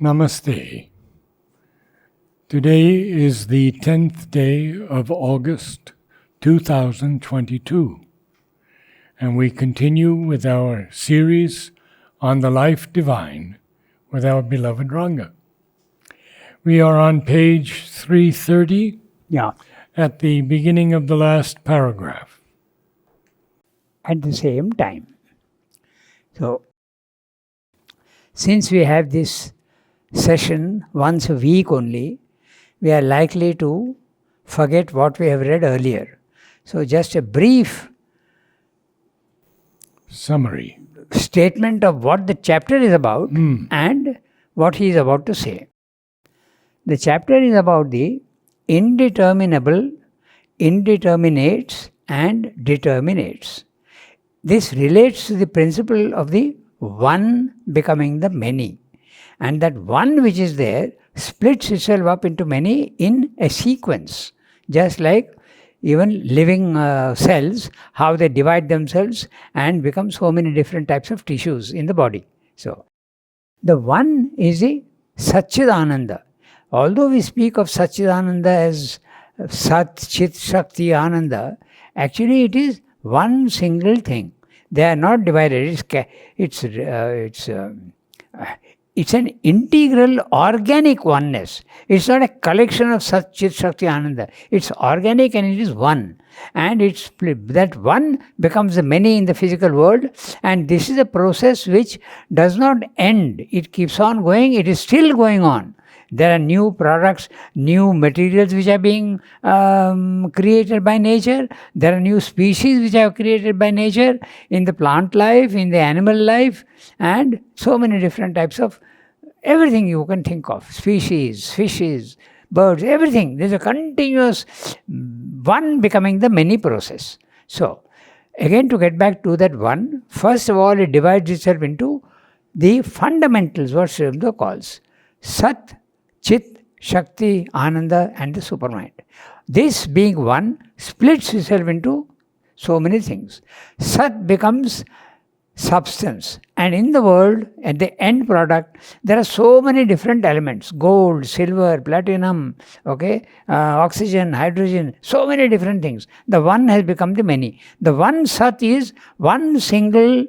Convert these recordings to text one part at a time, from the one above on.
Namaste. Today is the 10th day of August 2022, and we continue with our series on the life divine with our beloved Ranga. We are on page 330 at the beginning of the last paragraph. At the same time. So, since we have this session once a week only, we are likely to forget what we have read earlier. So just a brief summary statement of what the chapter is about and what he is about to say. The chapter is about the indeterminable, indeterminates and determinates. This relates to the principle of the one becoming the many. And that one which is there splits itself up into many in a sequence. Just like even living cells, how they divide themselves and become so many different types of tissues in the body. So, the one is the Satchidananda. Although we speak of Satchidananda as Sat, Chit, Shakti, Ananda, actually it is one single thing. They are not divided. It's an integral organic oneness. It's not a collection of Sat, Chit, Shakti, Ananda. It's organic and it is one. And that one becomes the many in the physical world. And this is a process which does not end. It keeps on going. It is still going on. There are new products, new materials which are being created by nature. There are new species which are created by nature in the plant life, in the animal life, and so many different types of everything you can think of. Species, fishes, birds, everything. There's a continuous one becoming the many process. So, again to get back to that one, first of all it divides itself into the fundamentals, what Sri Aurobindo calls Sat, Chit, Shakti, Ananda and the supermind. This being one splits itself into so many things. Sat becomes substance, and in the world, at the end product, there are so many different elements: gold, silver, platinum, oxygen, hydrogen, so many different things. The one has become the many. The one Sat is one single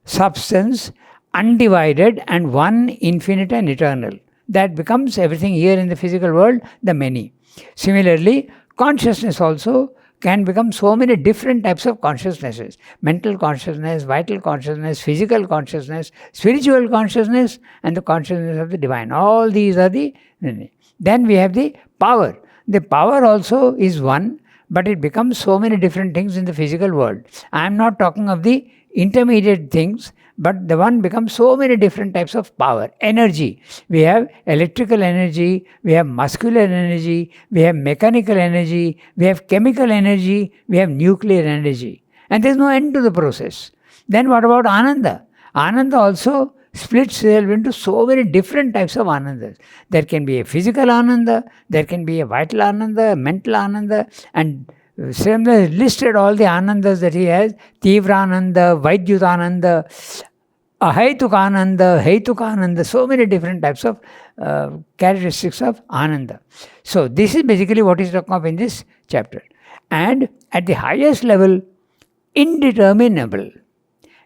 substance, undivided and one infinite and eternal. That becomes everything here in the physical world, the many. Similarly, consciousness also can become so many different types of consciousnesses. Mental consciousness, vital consciousness, physical consciousness, spiritual consciousness, and the consciousness of the divine. All these are the many. Then we have the power. The power also is one, but it becomes so many different things in the physical world. I am not talking of the intermediate things, but the one becomes so many different types of power. Energy. We have electrical energy, we have muscular energy, we have mechanical energy, we have chemical energy, we have nuclear energy. And there is no end to the process. Then what about Ananda? Ananda also splits itself into so many different types of Anandas. There can be a physical Ananda, there can be a vital Ananda, a mental Ananda, and Sri Aurobindo has listed all the Anandas that he has: Tivrananda, Vaidyutananda, Ahaitukananda, Heitukananda, so many different types of characteristics of Ananda. So this is basically what he's talking of in this chapter. And at the highest level, indeterminable.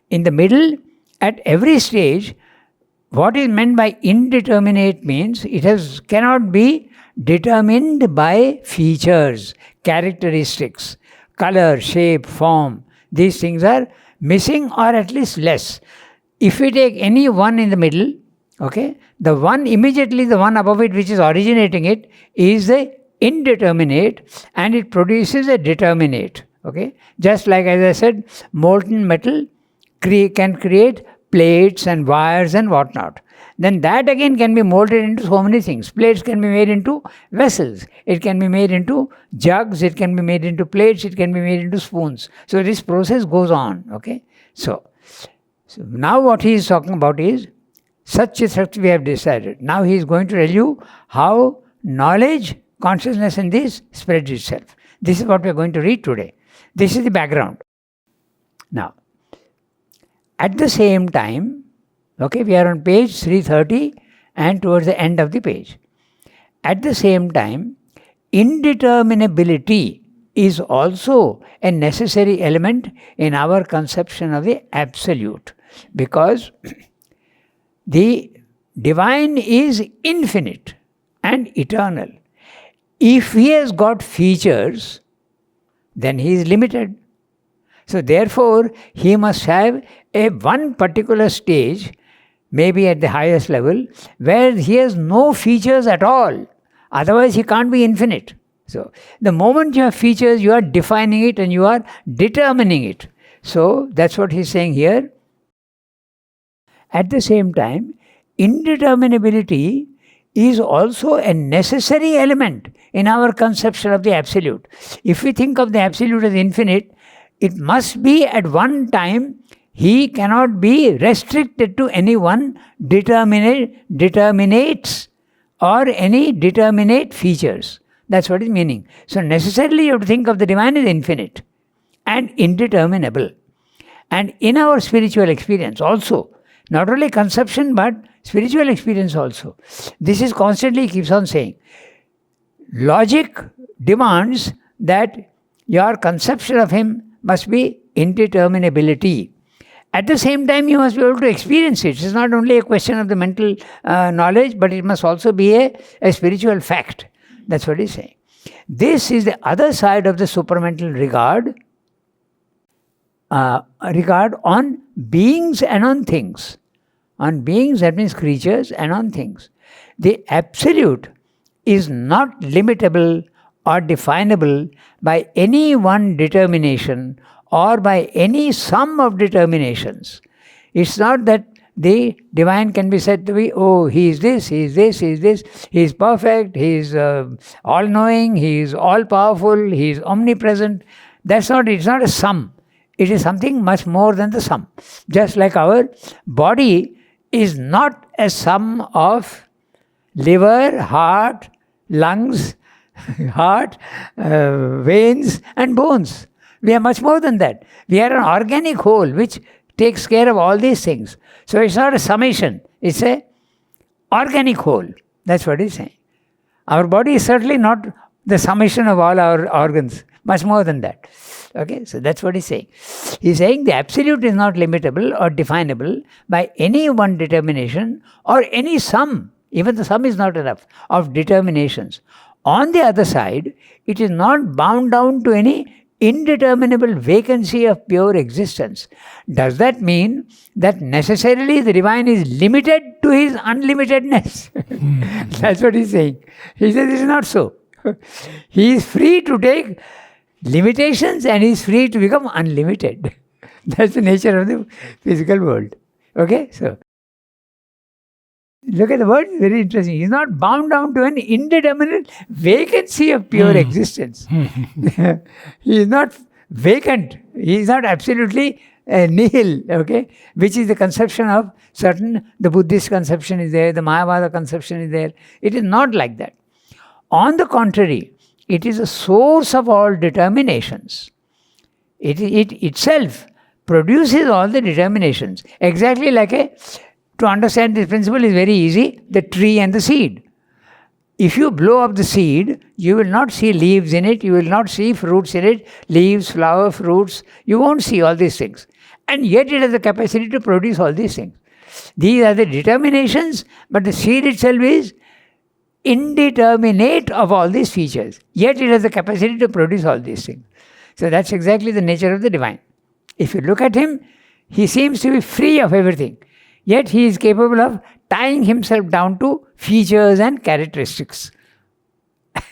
In the middle, at every stage, what is meant by indeterminate means it cannot be determined by features, characteristics, color, shape, form. These things are missing or at least less. If we take any one in the middle, the one immediately, the one above it which is originating it is the indeterminate, and it produces a determinate. Just like as I said, molten metal can create plates and wires and whatnot. Then that again can be molded into so many things. Plates can be made into vessels. It can be made into jugs. It can be made into plates. It can be made into spoons. So this process goes on. So now what he is talking about is Sat, Chit, Shakti we have decided. Now he is going to tell you how knowledge, consciousness in this spreads itself. This is what we are going to read today. This is the background. Now, at the same time, we are on page 330 and towards the end of the page. At the same time, indeterminability is also a necessary element in our conception of the absolute, because the divine is infinite and eternal. If he has got features, then he is limited. So therefore, he must have a one particular stage, maybe at the highest level, where he has no features at all. Otherwise, he can't be infinite. So the moment you have features, you are defining it and you are determining it. So that's what he's saying here. At the same time, indeterminability is also a necessary element in our conception of the absolute. If we think of the absolute as infinite, it must be at one time, he cannot be restricted to any one determinates or any determinate features. That's what is meaning. So necessarily you have to think of the divine as infinite and indeterminable. And in our spiritual experience also, not only conception but spiritual experience also, this is constantly keeps on saying. Logic demands that your conception of him must be indeterminability. At the same time, you must be able to experience it. It's not only a question of the mental knowledge, but it must also be a spiritual fact. That's what he's saying. This is the other side of the supramental regard, regard on beings and on things. On beings, that means creatures, and on things. The absolute is not limitable or definable by any one determination or by any sum of determinations. It's not that the divine can be said to be, oh, he is this, he is this, he is this, he is perfect, he is all-knowing, he is all-powerful, he is omnipresent. That's not, it's not a sum. It is something much more than the sum. Just like our body is not a sum of liver, heart, lungs, veins and bones. We are much more than that. We are an organic whole which takes care of all these things. So it's not a summation, it's a organic whole. That's what he's saying. Our body is certainly not the summation of all our organs, much more than that. Okay, so that's what he's saying. He's saying the absolute is not limitable or definable by any one determination or any sum, even the sum is not enough, of determinations. On the other side, it is not bound down to any indeterminable vacancy of pure existence. Does that mean that necessarily the divine is limited to his unlimitedness? That's what he's saying. He says it is not so. He is free to take limitations and he is free to become unlimited. That's the nature of the physical world. Okay, so look at the word, very interesting. He is not bound down to an indeterminate vacancy of pure existence. He is not vacant. He is not absolutely nihil, okay? Which is the conception of certain, the Buddhist conception is there, the Mayavada conception is there. It is not like that. On the contrary, it is a source of all determinations. It itself produces all the determinations. Exactly like to understand this principle is very easy, the tree and the seed. If you blow up the seed, you will not see leaves in it, you will not see fruits in it, leaves, flower, fruits, you won't see all these things. And yet it has the capacity to produce all these things. These are the determinations, but the seed itself is indeterminate of all these features. Yet it has the capacity to produce all these things. So that's exactly the nature of the divine. If you look at him, he seems to be free of everything. Yet he is capable of tying himself down to features and characteristics.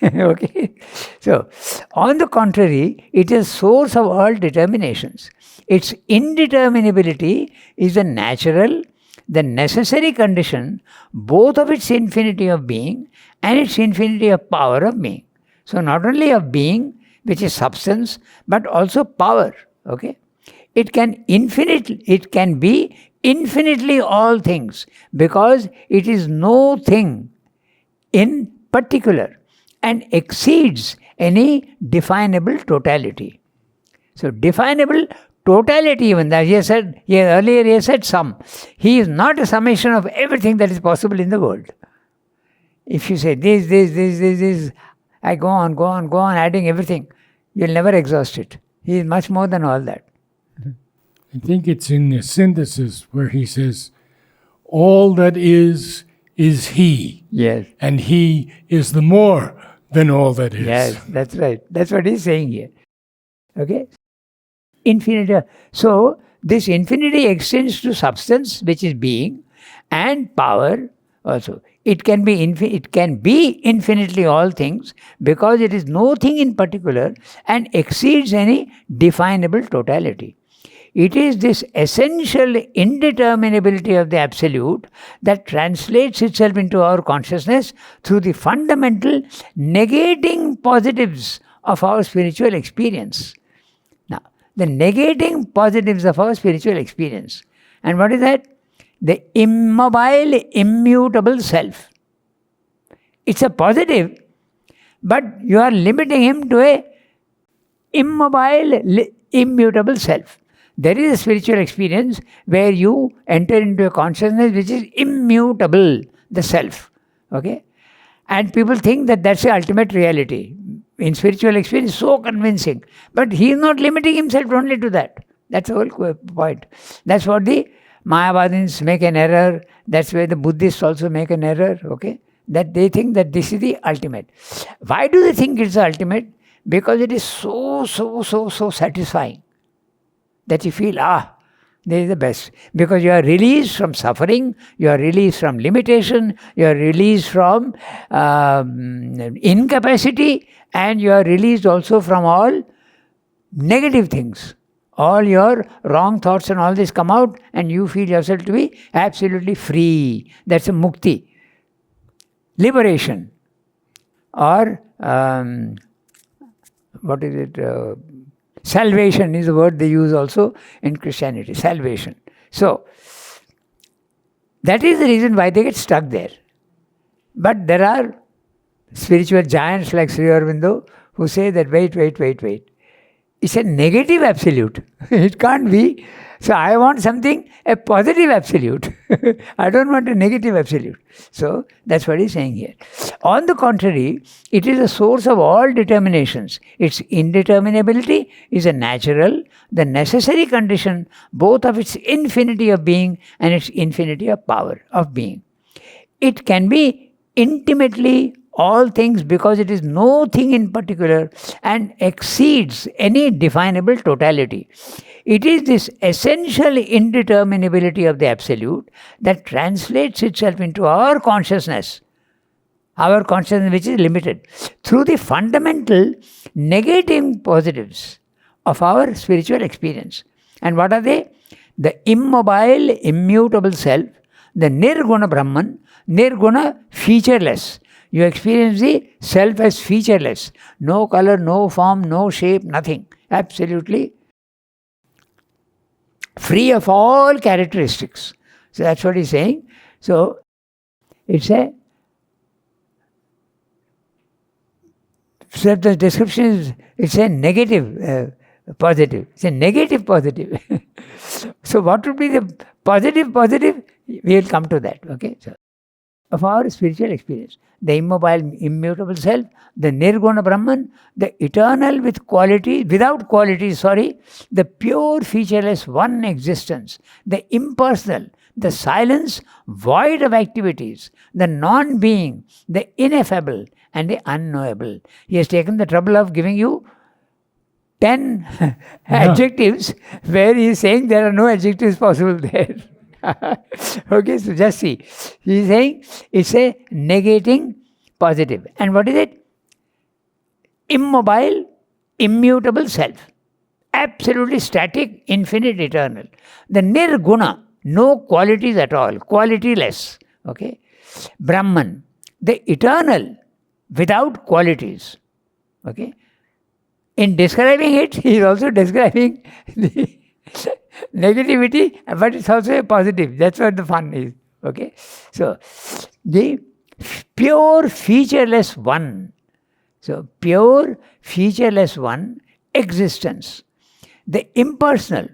Okay? So, on the contrary, it is source of all determinations. Its indeterminability is the natural, the necessary condition, both of its infinity of being and its infinity of power of being. So, not only of being, which is substance, but also power. Okay? It can be infinitely all things, because it is no thing in particular and exceeds any definable totality. So definable totality even. That earlier he said sum. He is not a summation of everything that is possible in the world. If you say this, I go on, adding everything, you'll never exhaust it. He is much more than all that. I think it's in the synthesis where he says, all that is he. Yes. And he is the more than all that is. Yes, that's right. That's what he's saying here. Okay? Infinity. So, this infinity extends to substance, which is being, and power also. It can be infinitely all things, because it is no thing in particular and exceeds any definable totality. It is this essential indeterminability of the Absolute that translates itself into our consciousness through the fundamental negating positives of our spiritual experience. Now, the negating positives of our spiritual experience. And what is that? The immobile, immutable self. It's a positive, but you are limiting him to a immobile, immutable self. There is a spiritual experience where you enter into a consciousness which is immutable, the self. Okay? And people think that that's the ultimate reality. In spiritual experience, so convincing. But he is not limiting himself only to that. That's the whole point. That's what the Mayavadins make an error. That's where the Buddhists also make an error. Okay? That they think that this is the ultimate. Why do they think it's the ultimate? Because it is so satisfying that you feel, this is the best. Because you are released from suffering, you are released from limitation, you are released from incapacity, and you are released also from all negative things. All your wrong thoughts and all this come out, and you feel yourself to be absolutely free. That's a mukti. Liberation. Or, what is it? Salvation is the word they use also in Christianity. Salvation. So, that is the reason why they get stuck there. But there are spiritual giants like Sri Aurobindo who say that wait. It's a negative absolute. It can't be. So I want something, a positive absolute. I don't want a negative absolute. So that's what he's saying here. On the contrary, it is a source of all determinations. Its indeterminability is a natural, the necessary condition both of its infinity of being and its infinity of power of being. It can be intimately all things because it is no thing in particular and exceeds any definable totality. It is this essential indeterminability of the Absolute that translates itself into our consciousness which is limited, through the fundamental negating positives of our spiritual experience. And what are they? The immobile, immutable self, the nirguna Brahman, nirguna, featureless. You experience the self as featureless. No color, no form, no shape, nothing. Absolutely free of all characteristics. So that's what he's saying. So the description is, it's a negative positive. It's a negative positive. So what would be the positive? We will come to that. Okay. So, of our spiritual experience, the immobile, immutable self, the nirguna Brahman, the eternal without quality, the pure, featureless one existence, the impersonal, the silence, void of activities, the non-being, the ineffable, and the unknowable. He has taken the trouble of giving you 10 adjectives where he is saying there are no adjectives possible there. Okay, so just see. He is saying it's a negating positive. And what is it? Immobile, immutable self. Absolutely static, infinite, eternal. The nirguna, no qualities at all, qualityless. Okay. Brahman, the eternal, without qualities. Okay. In describing it, he is also describing the negativity, but it's also a positive. That's what the fun is. Okay. So, the pure, featureless one. So, pure, featureless one, existence. the impersonal,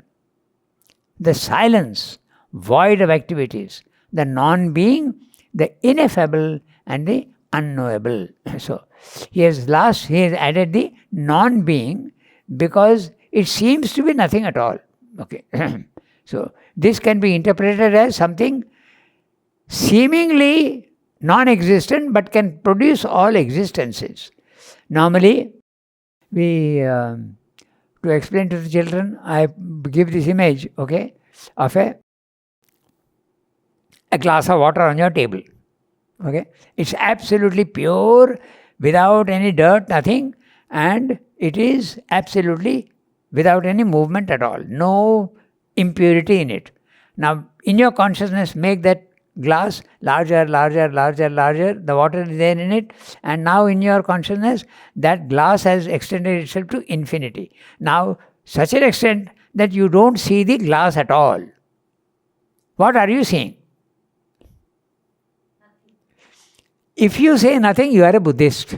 the silence, void of activities, the non-being, the ineffable, and the unknowable. So he has added the non-being because it seems to be nothing at all. Okay. So this can be interpreted as something seemingly non-existent but can produce all existences. Normally, to explain to the children, I give this image, okay, of a glass of water on your table. Okay, it's absolutely pure, without any dirt, nothing, and it is absolutely without any movement at all, no impurity in it. Now, in your consciousness, make that glass larger, larger, larger, larger, the water is there in it, and now in your consciousness, that glass has extended itself to infinity. Now, such an extent that you don't see the glass at all. What are you seeing? If you say nothing, you are a Buddhist.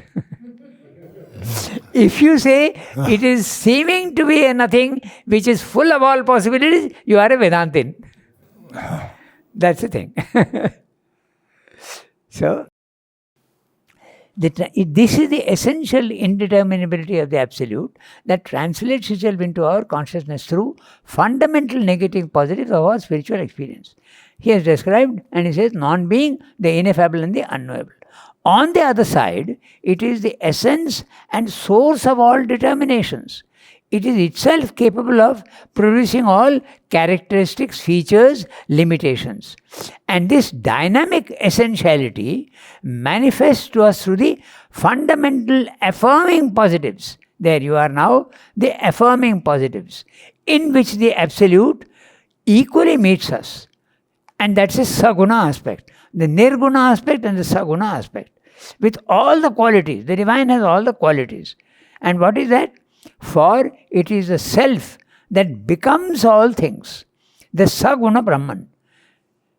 If you say it is seeming to be a nothing which is full of all possibilities, you are a Vedantin. That's the thing. So, this is the essential indeterminability of the Absolute that translates itself into our consciousness through fundamental negating positives of our spiritual experience. He has described, and he says, non-being, the ineffable and the unknowable. On the other side, it is the essence and source of all determinations. It is itself capable of producing all characteristics, features, limitations. And this dynamic essentiality manifests to us through the fundamental affirming positives. There you are now, the affirming positives, in which the Absolute equally meets us. And that's a saguna aspect, the nirguna aspect and the saguna aspect. With all the qualities, the divine has all the qualities. And what is that? For it is the self that becomes all things, the saguna Brahman,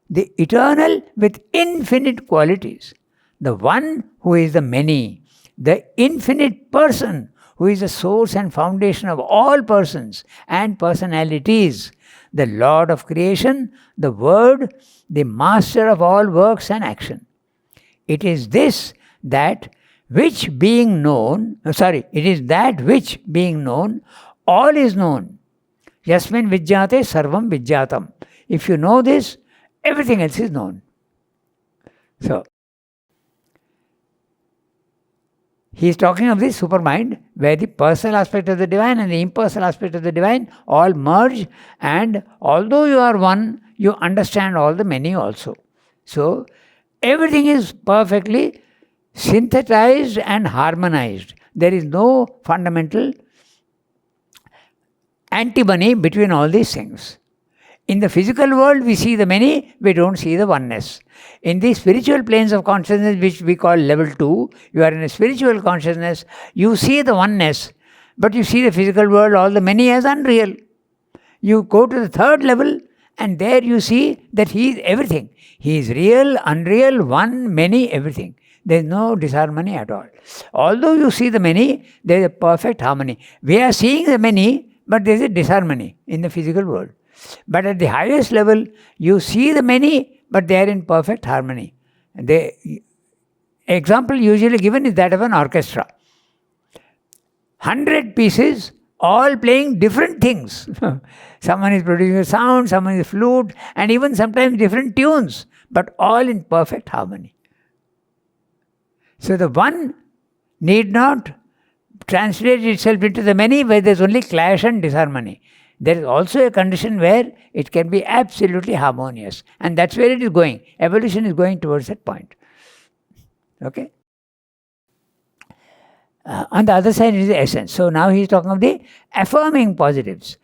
the eternal with infinite qualities, the one who is the many, the infinite person who is the source and foundation of all persons and personalities, the Lord of creation, the Word, the master of all works and action. It is this that which being known, it is that which being known, all is known. Yasmin vijjate sarvam vijjatam. If you know this, everything else is known. So, he is talking of this supermind, where the personal aspect of the divine and the impersonal aspect of the divine all merge, and although you are one, you understand all the many also. So, everything is perfectly synthesized and harmonized. There is no fundamental antinomy between all these things. In the physical world, we see the many, we don't see the oneness. In the spiritual planes of consciousness, which we call level 2, you are in a spiritual consciousness, you see the oneness, but you see the physical world, all the many as unreal. You go to the third level, and there you see that he is everything. He is real, unreal, one, many, everything. There is no disharmony at all. Although you see the many, there is a perfect harmony. We are seeing the many, but there is a disharmony in the physical world. But at the highest level, you see the many, but they are in perfect harmony. The example usually given is that of an orchestra. 100 pieces, all playing different things. Someone is producing a sound, someone is flute, and even sometimes different tunes, but all in perfect harmony. So the one need not translate itself into the many where there is only clash and disharmony. There is also a condition where it can be absolutely harmonious. And that's where it is going. Evolution is going towards that point. Okay? On the other side is the essence. So now he is talking of the affirming positives,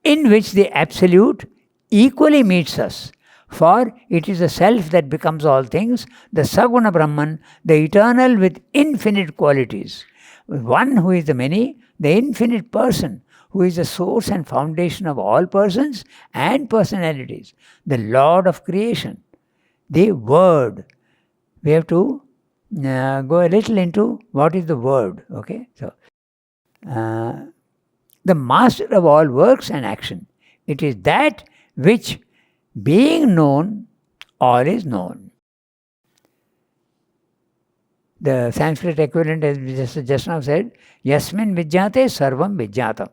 in which the Absolute equally meets us. For it is the self that becomes all things, the Saguna Brahman, the eternal with infinite qualities. One who is the many, the infinite person, who is the source and foundation of all persons and personalities, the Lord of creation, the Word. We have to go a little into what is the Word. Okay, so the master of all works and action. It is that which, being known, all is known. The Sanskrit equivalent, as we just now said, Yasmin Vijjate Sarvam Vijjatam.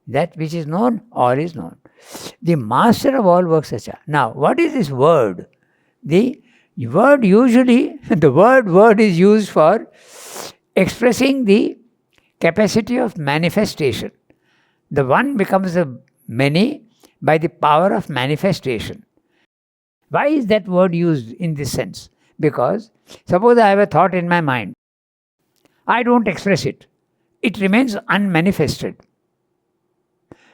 That which is known, all is known. The master of all works, etc. Now, what is this word? The word usually, the word is used for expressing the capacity of manifestation. The one becomes the many by the power of manifestation. Why is that word used in this sense? Because suppose I have a thought in my mind. I don't express it. It remains unmanifested.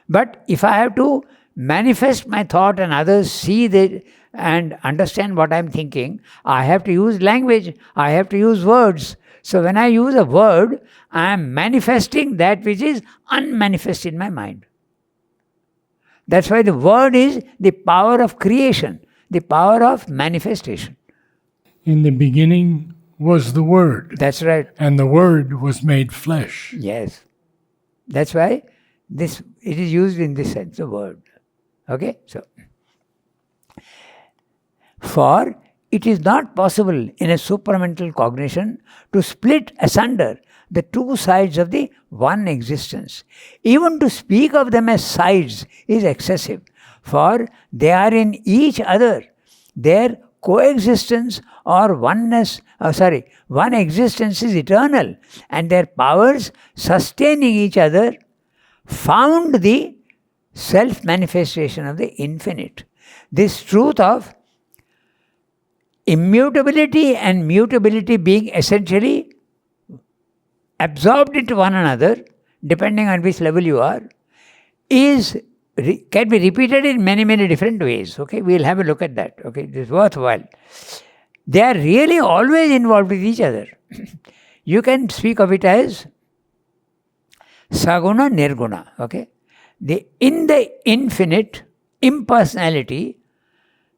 But if I have to manifest my thought and others see that and understand what I am thinking, I have to use language. I have to use words. So when I use a word, I am manifesting that which is unmanifest in my mind. That's why the word is the power of creation, the power of manifestation. In the beginning was the Word. That's right. And the Word was made flesh. Yes. That's why it is used in this sense, the word. Okay? So, for it is not possible in a supramental cognition to split asunder the two sides of the one existence. Even to speak of them as sides is excessive, for they are in each other. Their coexistence or one existence is eternal, and their powers sustaining each other found the self-manifestation of the infinite. This truth of immutability and mutability being essentially absorbed into one another, depending on which level you are, can be repeated in many, many different ways. Okay, we'll have a look at that. Okay, it is worthwhile. They are really always involved with each other. You can speak of it as saguna, nirguna. Okay, in the infinite impersonality,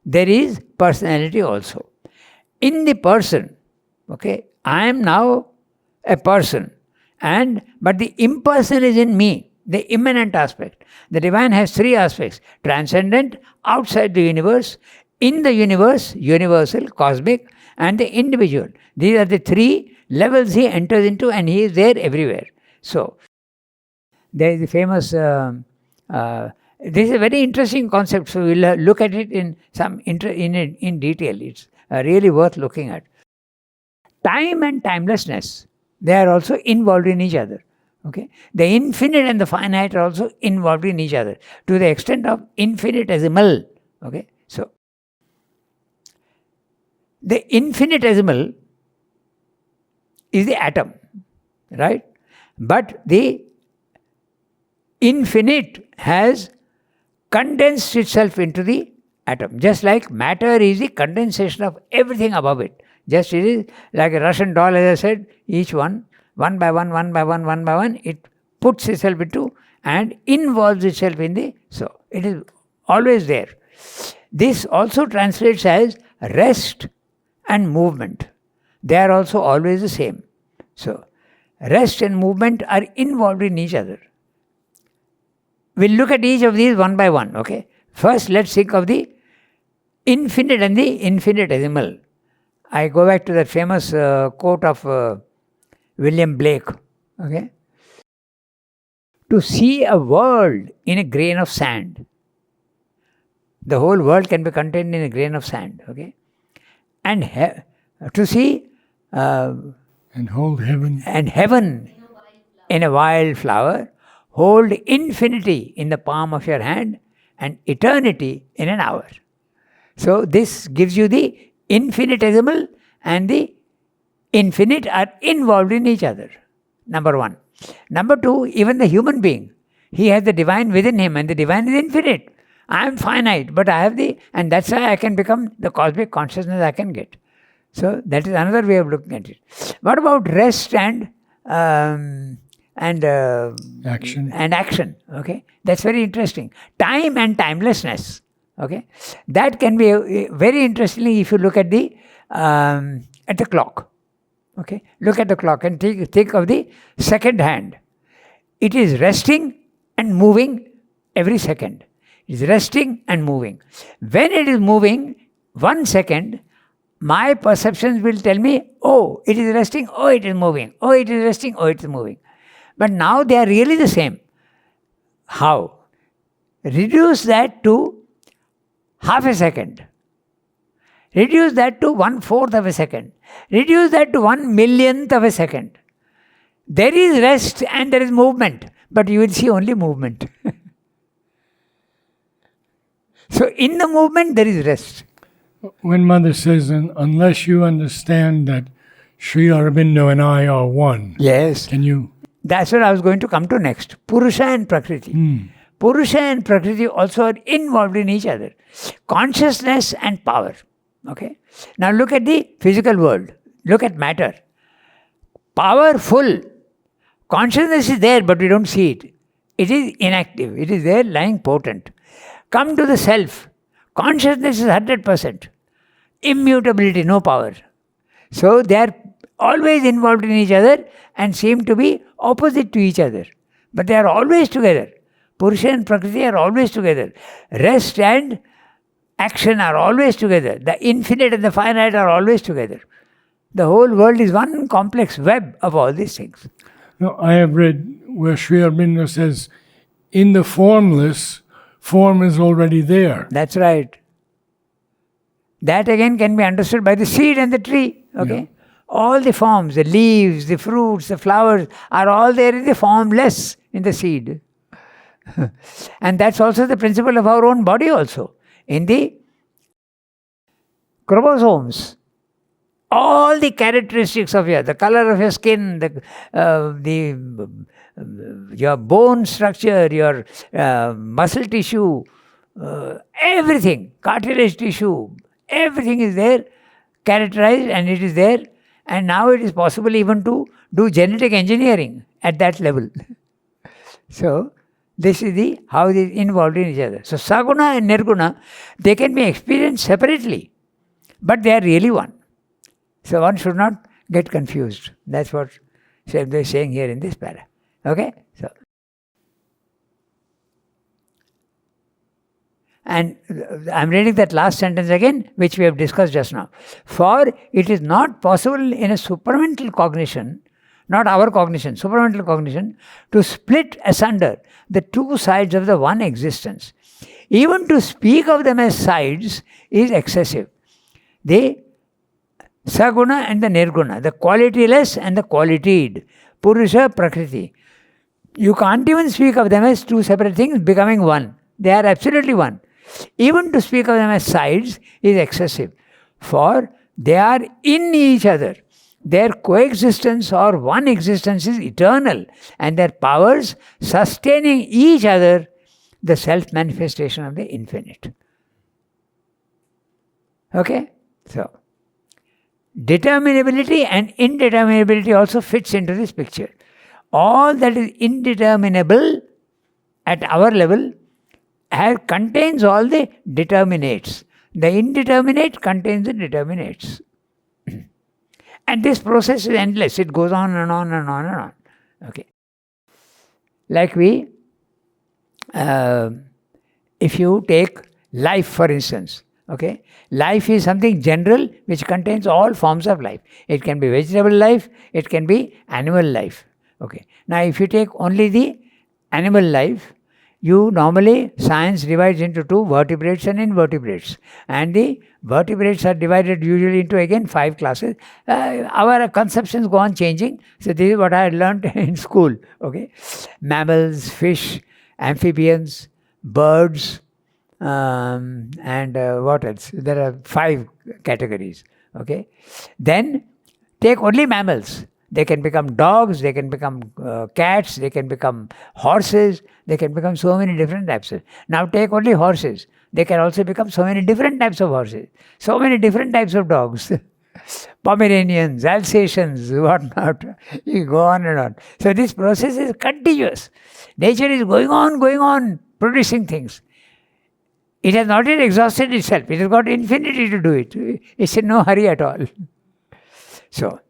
there is personality also. In the person, okay, I am now a person, but the impersonal is in me, the immanent aspect. The divine has three aspects: transcendent, outside the universe, in the universe, universal, cosmic, and the individual. These are the three levels he enters into, and he is there everywhere. So, there is the famous, this is a very interesting concept, so we'll look at it in detail. It's really worth looking at. Time and timelessness, they are also involved in each other. Okay, the infinite and the finite are also involved in each other to the extent of infinitesimal. Okay, so the infinitesimal is the atom, right? But the infinite has condensed itself into the atom, just like matter is the condensation of everything above it. Just it is like a Russian doll, as I said, each one by one, it puts itself into and involves itself in the, so it is always there. This also translates as rest and movement. They are also always the same. So, rest and movement are involved in each other. We'll look at each of these one by one, okay? First, let's think of the infinite and the infinitesimal. I go back to that famous quote of William Blake, okay? To see a world in a grain of sand. The whole world can be contained in a grain of sand, okay? And to see and hold heaven. And heaven in a wild flower, hold infinity in the palm of your hand and eternity in an hour. So this gives you the infinitesimal and the infinite are involved in each other. Number one. Number two, even the human being, he has the divine within him, and the divine is infinite. I am finite, but I have and that's why I can become the cosmic consciousness I can get. So that is another way of looking at it. What about rest and action? Okay, that's very interesting. Time and timelessness. Okay, that can be very interestingly if you look at the clock. Okay, look at the clock and think of the second hand. It is resting and moving every second. It is resting and moving. When it is moving 1 second, my perceptions will tell me, oh, it is resting, oh, it is moving, oh, it is resting, oh, it is moving. But now they are really the same. How? Reduce that to half a second. Reduce that to 1/4 of a second. Reduce that to 1/1,000,000th of a second. There is rest and there is movement, but you will see only movement. So in the movement there is rest. When Mother says, unless you understand that Sri Aurobindo and I are one, Yes. can you? That's what I was going to come to next. Purusha and Prakriti. Purusha and Prakriti also are involved in each other. Consciousness and power. Okay. Now look at the physical world. Look at matter. Powerful. Consciousness is there, but we don't see it. It is inactive. It is there lying potent. Come to the self. Consciousness is 100%. Immutability, no power. So they are always involved in each other and seem to be opposite to each other. But they are always together. Purusha and Prakriti are always together. Rest and action are always together. The infinite and the finite are always together. The whole world is one complex web of all these things. No, I have read where Sri Aurobindo says, in the formless, form is already there. That's right. That again can be understood by the seed and the tree. Okay. Yeah. All the forms, the leaves, the fruits, the flowers are all there in the formless in the seed. And that's also the principle of our own body also. In the chromosomes, all the characteristics of the color of your skin, your bone structure, your muscle tissue, everything, cartilage tissue, everything is there, characterized, and it is there. And now it is possible even to do genetic engineering at that level. So this is how they are involved in each other. So Saguna and Nirguna, they can be experienced separately, but they are really one. So one should not get confused. That's what they are saying here in this para. Okay? So, and I'm reading that last sentence again, which we have discussed just now. For it is not possible in a supramental cognition, not our cognition, supramental cognition, to split asunder the two sides of the one existence. Even to speak of them as sides is excessive. The Saguna and the Nirguna, the qualityless and the qualitied, Purusha, Prakriti. You can't even speak of them as two separate things becoming one. They are absolutely one. Even to speak of them as sides is excessive, for they are in each other. Their coexistence or one existence is eternal, and their powers sustaining each other, the self-manifestation of the infinite. Okay? So, determinability and indeterminability also fits into this picture. All that is indeterminable at our level contains all the determinates. The indeterminate contains the determinates. And this process is endless. It goes on and on and on and on. Okay. Like if you take life for instance, okay, life is something general which contains all forms of life. It can be vegetable life, it can be animal life. Okay. Now if you take only the animal life, science divides into two, vertebrates and invertebrates. And the vertebrates are divided usually into again 5 classes. Our conceptions go on changing. So this is what I had learned in school. Okay, mammals, fish, amphibians, birds, and what else? There are 5 categories. Okay, then take only mammals. They can become dogs, they can become cats, they can become horses, they can become so many different types. Now take only horses. They can also become so many different types of horses, so many different types of dogs. Pomeranians, Alsatians, whatnot. You go on and on. So this process is continuous. Nature is going on, producing things. It has not yet exhausted itself. It has got infinity to do it. It's in no hurry at all. So,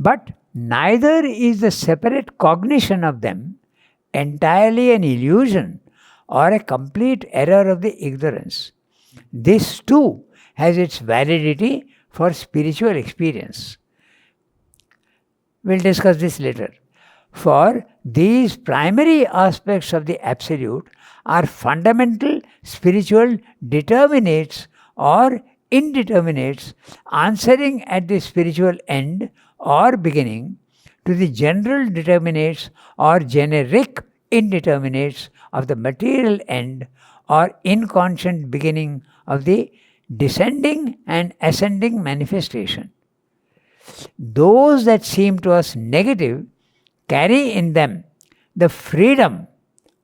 but neither is the separate cognition of them entirely an illusion or a complete error of the ignorance. This too has its validity for spiritual experience. We'll discuss this later. For these primary aspects of the Absolute are fundamental spiritual determinates or indeterminates, answering at the spiritual end or beginning to the general determinates or generic indeterminates of the material end or inconscient beginning of the descending and ascending manifestation. Those that seem to us negative carry in them the freedom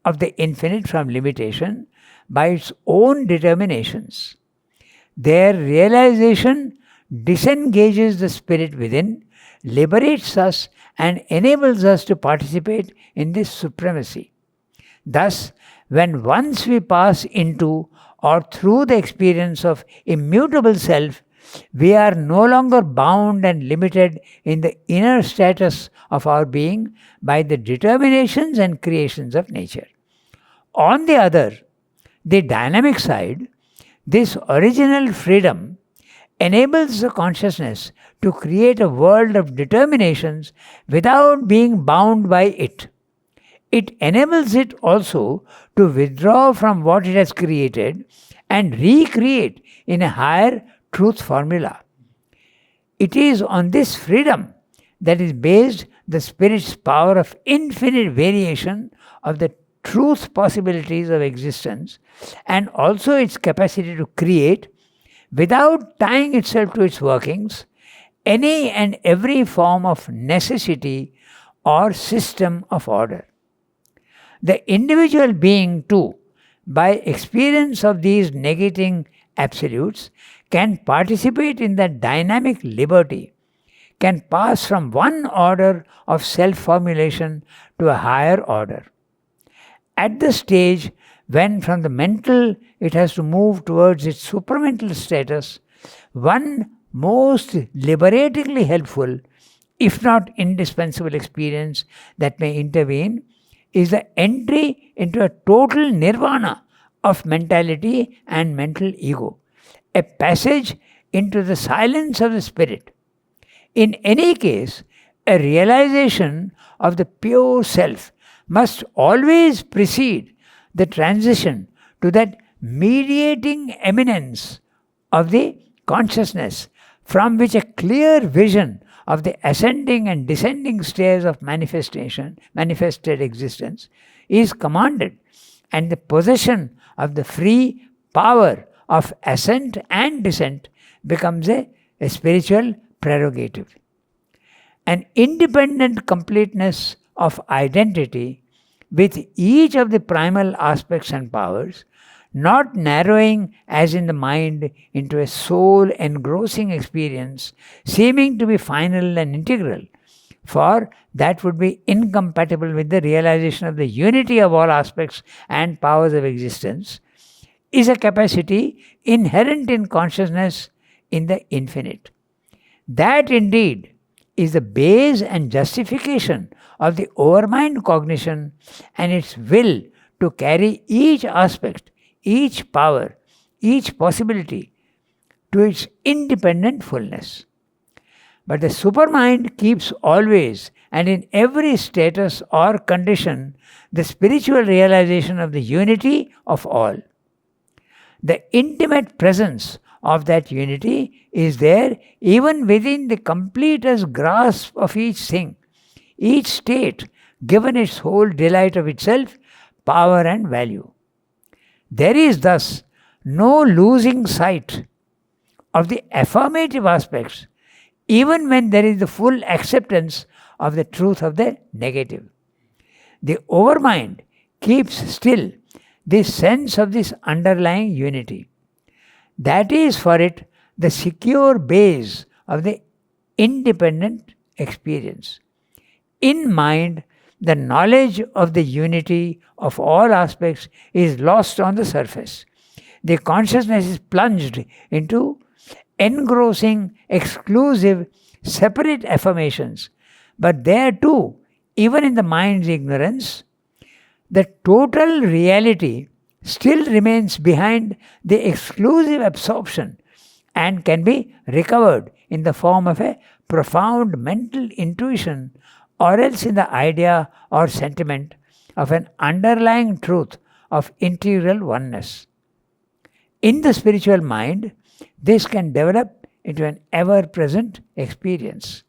of the infinite from limitation by its own determinations. Their realization disengages the spirit within, liberates us, and enables us to participate in this supremacy. Thus, when once we pass into or through the experience of immutable self, we are no longer bound and limited in the inner status of our being by the determinations and creations of nature. On the other, the dynamic side, this original freedom enables the consciousness to create a world of determinations without being bound by it. It enables it also to withdraw from what it has created and recreate in a higher truth formula. It is on this freedom that is based the Spirit's power of infinite variation of the truth possibilities of existence, and also its capacity to create, without tying itself to its workings, any and every form of necessity or system of order. The individual being too, by experience of these negating absolutes, can participate in that dynamic liberty, can pass from one order of self-formulation to a higher order. At the stage when from the mental it has to move towards its supramental status, one most liberatingly helpful, if not indispensable experience that may intervene, is the entry into a total nirvana of mentality and mental ego, a passage into the silence of the spirit. In any case, a realization of the pure self must always precede the transition to that mediating eminence of the consciousness from which a clear vision of the ascending and descending stairs of manifested existence is commanded, and the possession of the free power of ascent and descent becomes a spiritual prerogative. An independent completeness of identity with each of the primal aspects and powers, not narrowing as in the mind into a soul engrossing experience seeming to be final and integral, for that would be incompatible with the realization of the unity of all aspects and powers of existence, is a capacity inherent in consciousness in the infinite. That indeed is the base and justification of the overmind cognition and its will to carry each aspect, each power, each possibility to its independent fullness. But the supermind keeps always and in every status or condition the spiritual realization of the unity of all. The intimate presence of that unity is there even within the completest grasp of each thing, each state given its whole delight of itself, power and value. There is thus no losing sight of the affirmative aspects, even when there is the full acceptance of the truth of the negative. The overmind keeps still this sense of this underlying unity. That is for it the secure base of the independent experience. In mind, the knowledge of the unity of all aspects is lost on the surface. The consciousness is plunged into engrossing, exclusive, separate affirmations. But there too, even in the mind's ignorance, the total reality still remains behind the exclusive absorption and can be recovered in the form of a profound mental intuition or else in the idea or sentiment of an underlying truth of integral oneness. In the spiritual mind, this can develop into an ever-present experience.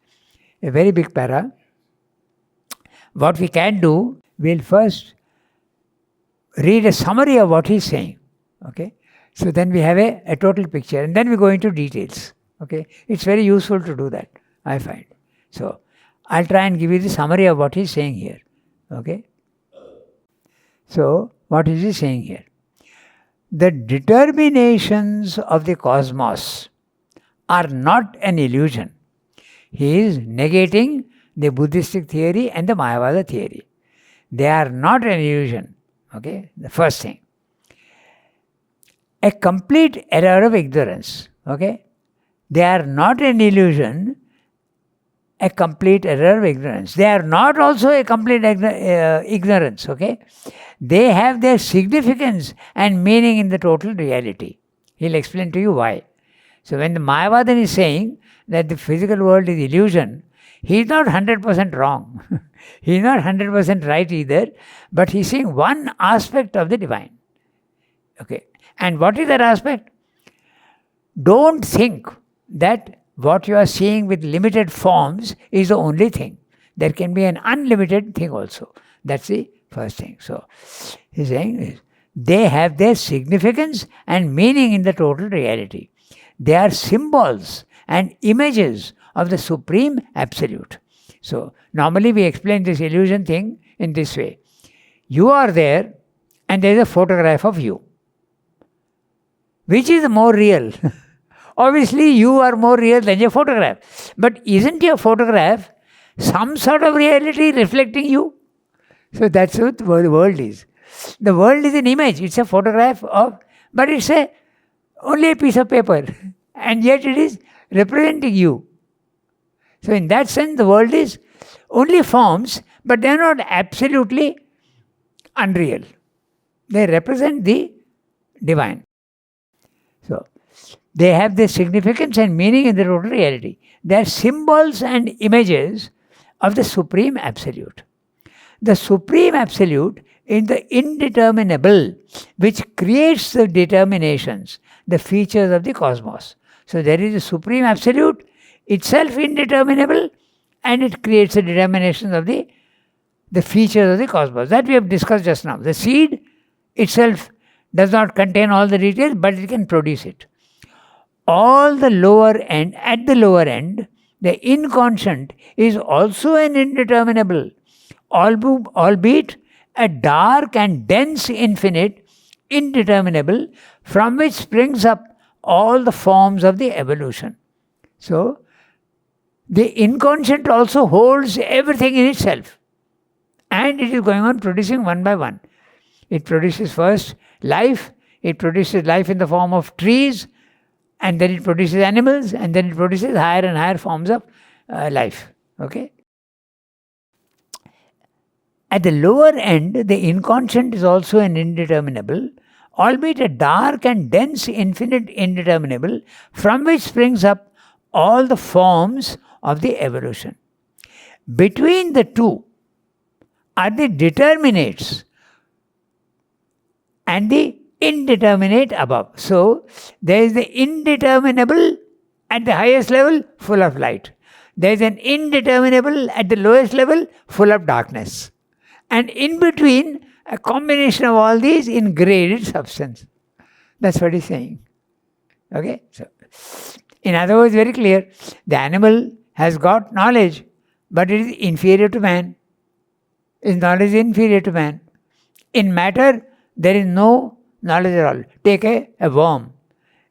A very big para. What we can do, we'll first read a summary of what he's saying. Okay? So then we have a total picture, and then we go into details. Okay? It's very useful to do that, I find. So I'll try and give you the summary of what he's saying here. Okay? So what is he saying here? The determinations of the cosmos are not an illusion. He is negating the Buddhistic theory and the Mayavada theory. They are not an illusion. Okay, the first thing. A complete error of ignorance. Okay, they are not an illusion, a complete error of ignorance. They are not also a complete ignorance. Okay, they have their significance and meaning in the total reality. He'll explain to you why. So when the Mayavadan is saying that the physical world is illusion, he is not 100% wrong. He is not 100% right either, but he is seeing one aspect of the divine. Okay. And what is that aspect? Don't think that what you are seeing with limited forms is the only thing. There can be an unlimited thing also. That's the first thing. So he is saying they have their significance and meaning in the total reality. They are symbols and images of the Supreme Absolute. So, normally we explain this illusion thing in this way. You are there and there is a photograph of you. Which is more real? Obviously, you are more real than your photograph. But isn't your photograph some sort of reality reflecting you? So, that's what the world is. The world is an image. It's a photograph of, but it's only a piece of paper. And yet it is representing you. So in that sense, the world is only forms, but they are not absolutely unreal. They represent the divine. So they have their significance and meaning in the total reality. They are symbols and images of the Supreme Absolute. The Supreme Absolute is the indeterminable, which creates the determinations, the features of the cosmos. So there is a Supreme Absolute, itself indeterminable, and it creates the determinations of the features of the cosmos. That we have discussed just now. The seed itself does not contain all the details, but it can produce it. At the lower end, the inconscient is also an indeterminable, albeit a dark and dense infinite, indeterminable, from which springs up all the forms of the evolution. So, the inconscient also holds everything in itself. And it is going on producing one by one. It produces first life, it produces life in the form of trees, and then it produces animals, and then it produces higher and higher forms of life. Okay? At the lower end, the inconscient is also an indeterminable, albeit a dark and dense infinite indeterminable, from which springs up all the forms of the evolution. Between the two are the determinates and the indeterminate above. So, there is the indeterminable at the highest level, full of light. There is an indeterminable at the lowest level, full of darkness. And in between, a combination of all these in graded substance. That's what he's saying. Okay? So, in other words, very clear. The animal has got knowledge, but it is inferior to man. Its knowledge is inferior to man. In matter, there is no knowledge at all. Take a worm.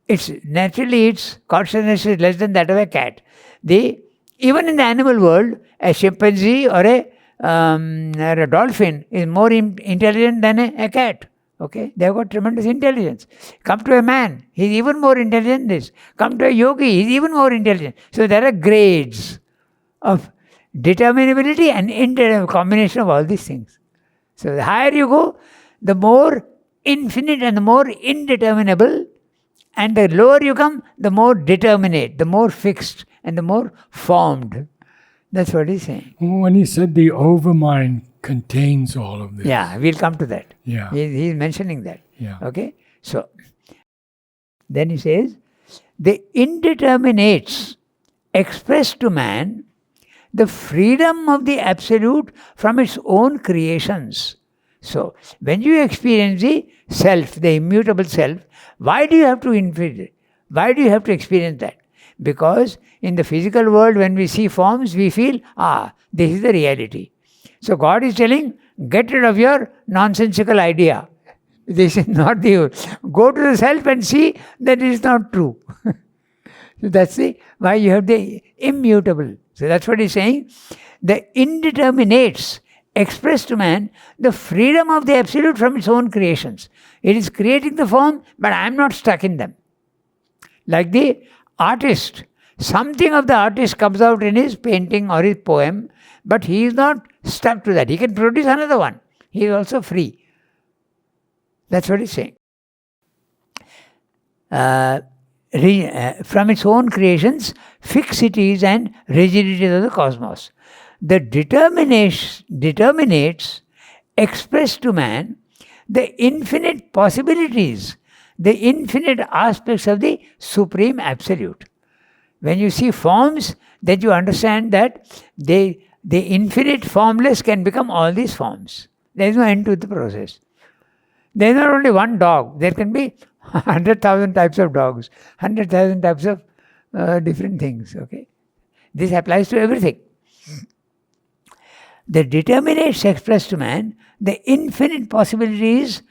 Its consciousness is less than that of a cat. Even in the animal world, a chimpanzee or a dolphin is more intelligent than a cat. Okay, they have got tremendous intelligence. Come to a man, he is even more intelligent than this. Come to a yogi, he is even more intelligent. So there are grades of determinability and combination of all these things. So the higher you go, the more infinite and the more indeterminable, and the lower you come, the more determinate, the more fixed, and the more formed. That's what he's saying. When he said the overmind contains all of this. Yeah, we'll come to that. Yeah. He's mentioning that. Yeah. Okay? So, then he says, the indeterminates express to man the freedom of the absolute from its own creations. So, when you experience the self, the immutable self, why do you have to Why do you have to experience that? Because in the physical world, when we see forms, we feel, this is the reality. So God is telling, get rid of your nonsensical idea. This is not the... Go to the self and see that it is not true. So that's why you have the immutable. So that's what he's saying. The indeterminates express to man the freedom of the absolute from its own creations. It is creating the form, but I am not stuck in them. Like the artist. Something of the artist comes out in his painting or his poem, but he is not stuck to that. He can produce another one. He is also free. That's what he's saying. From its own creations, fixities and rigidities of the cosmos. The determinates express to man the infinite possibilities, the infinite aspects of the Supreme Absolute. When you see forms, then you understand that the infinite formless can become all these forms. There is no end to the process. There is not only one dog. There can be 100,000 types of dogs, 100,000 types of different things. Okay, this applies to everything. The determinates express to man the infinite possibilities,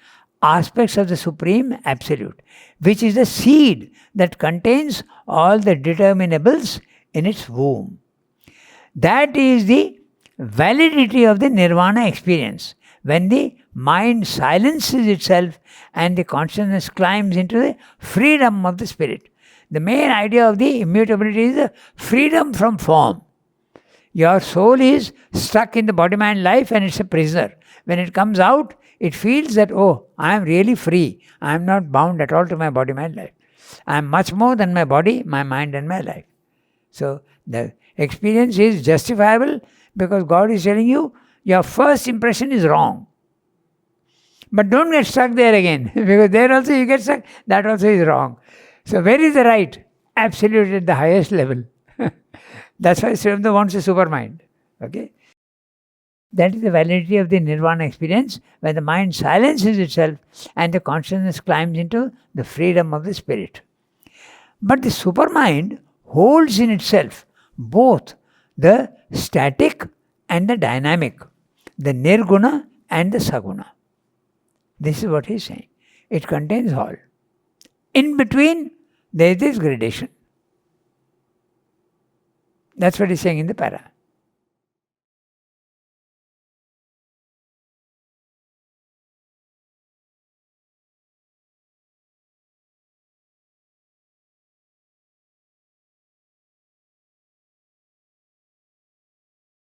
aspects of the Supreme Absolute, which is the seed that contains all the determinables in its womb. That is the validity of the nirvana experience, when the mind silences itself and the consciousness climbs into the freedom of the spirit. The main idea of the immutability is the freedom from form. Your soul is stuck in the body-mind life and it's a prisoner. When it comes out, it feels that, I am really free. I am not bound at all to my body-mind life. I am much more than my body, my mind and my life. So the experience is justifiable because God is telling you, your first impression is wrong. But don't get stuck there again, because there also you get stuck, that also is wrong. So where is the right? Absolute at the highest level. That's why Srivamda wants a supermind. Okay? That is the validity of the nirvana experience, where the mind silences itself and the consciousness climbs into the freedom of the spirit. But the supermind holds in itself both the static and the dynamic, the nirguna and the saguna. This is what he is saying. It contains all. In between, there is this gradation. That's what he is saying in the para.